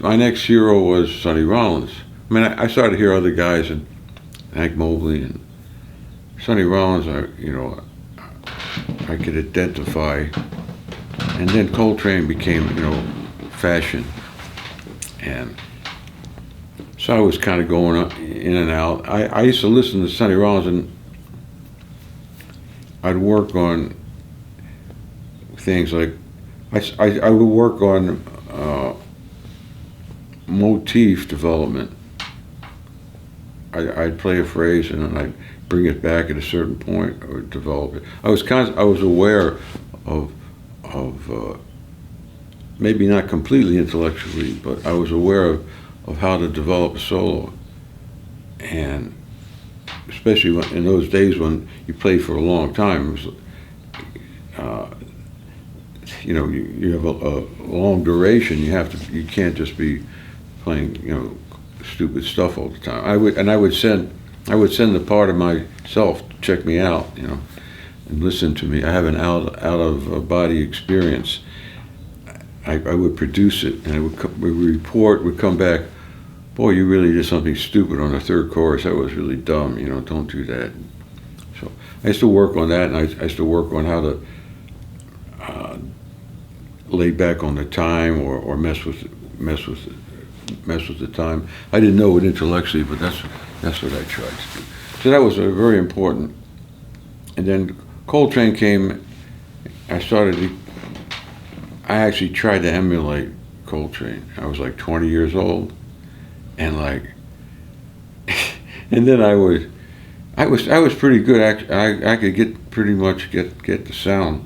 my next hero was Sonny Rollins. I mean, I started to hear other guys, and Hank Mobley and Sonny Rollins. I could identify, and then Coltrane became, fashion, and so I was kind of going in and out. I used to listen to Sonny Rollins, and I'd work on things like I would work on motif development. I'd play a phrase and then I'd bring it back at a certain point or develop it. I was aware of maybe not completely intellectually, but I was aware of how to develop a solo, and especially in those days when you played for a long time, it was, you have a long duration. You can't just be playing stupid stuff all the time. I would send the part of myself to check me out, and listen to me. I have an out of body experience. I would produce it, and report would come back. Boy, you really did something stupid on the third chorus. That was really dumb. Don't do that. So I used to work on that, and I used to work on how to lay back on the time or mess with the time. I didn't know it intellectually, but that's what I tried to do. So that was very important. And then Coltrane came. I actually tried to emulate Coltrane. I was like 20 years old, and and then I was pretty good. I could pretty much get the sound,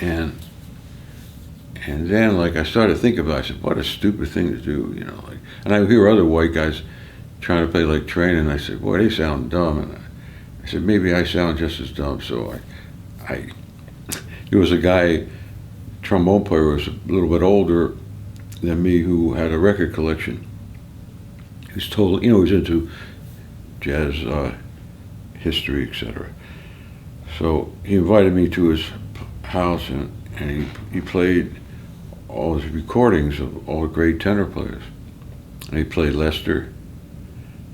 and then I started thinking about it. I said, what a stupid thing to do, and I hear other white guys trying to play like Train, and I said, boy, they sound dumb, and I said, maybe I sound just as dumb. So there was a guy, trombone player, who was a little bit older than me, who had a record collection. He's total, he was into jazz history, etc. So he invited me to his house, and he played all his recordings of all the great tenor players. And he played Lester.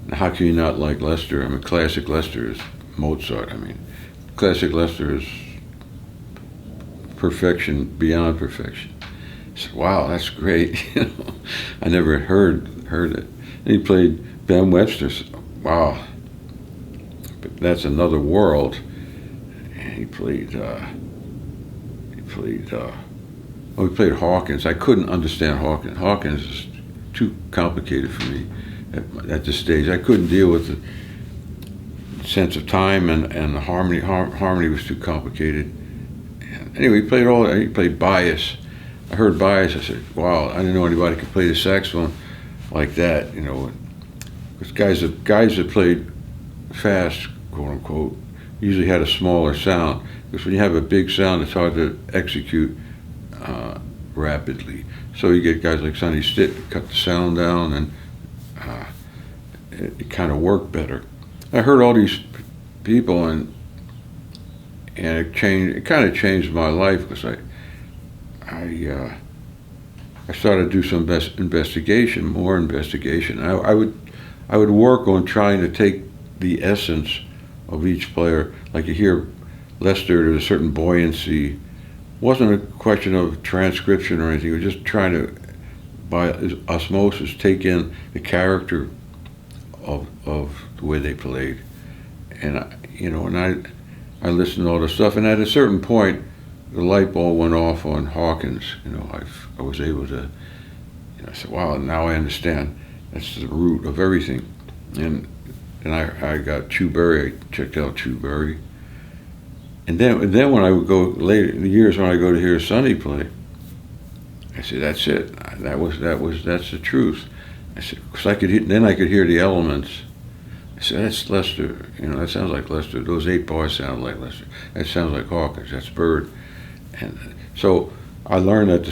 Now, how can you not like Lester? I mean, classic Lester is Mozart. I mean, classic Lester is perfection beyond perfection. I said, wow, that's great. I never heard it. And he played Ben Webster. Wow, but that's another world. And he played Hawkins. I couldn't understand Hawkins. Hawkins is too complicated for me at this stage. I couldn't deal with the sense of time and the harmony. Harmony was too complicated. And anyway, he played Bias. I heard Bias. I said, wow, I didn't know anybody could play the saxophone like that, Because guys that played fast, quote unquote, usually had a smaller sound. Because when you have a big sound, it's hard to execute rapidly. So you get guys like Sonny Stitt cut the sound down, and it kind of worked better. I heard all these people, and it changed. It kind of changed my life, because I started to do some more investigation. I would work on trying to take the essence of each player. Like you hear Lester, there's a certain buoyancy. It wasn't a question of transcription or anything. It was just trying to, by osmosis, take in the character of the way they played. And I listened to all this stuff. And at a certain point, the light bulb went off on Hawkins. I was able to, I said, wow, now I understand. That's the root of everything. And I got Chu Berry. I checked out Chu Berry. And then when I would go later in the years, when I go to hear Sonny play, I said, that's it. That's the truth. I said, because I could hear the elements. I said, that's Lester. That sounds like Lester. Those 8 bars sound like Lester. That sounds like Hawkins. That's Byrd. And so I learned that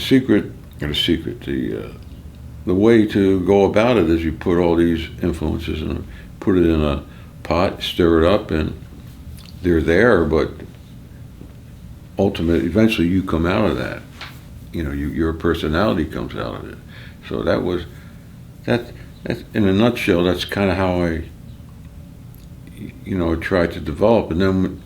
the way to go about it is you put all these influences and put it in a pot, stir it up, and they're there, but eventually you come out of that. Your personality comes out of it. So that was that. That in a nutshell, that's kind of how I, tried to develop. And then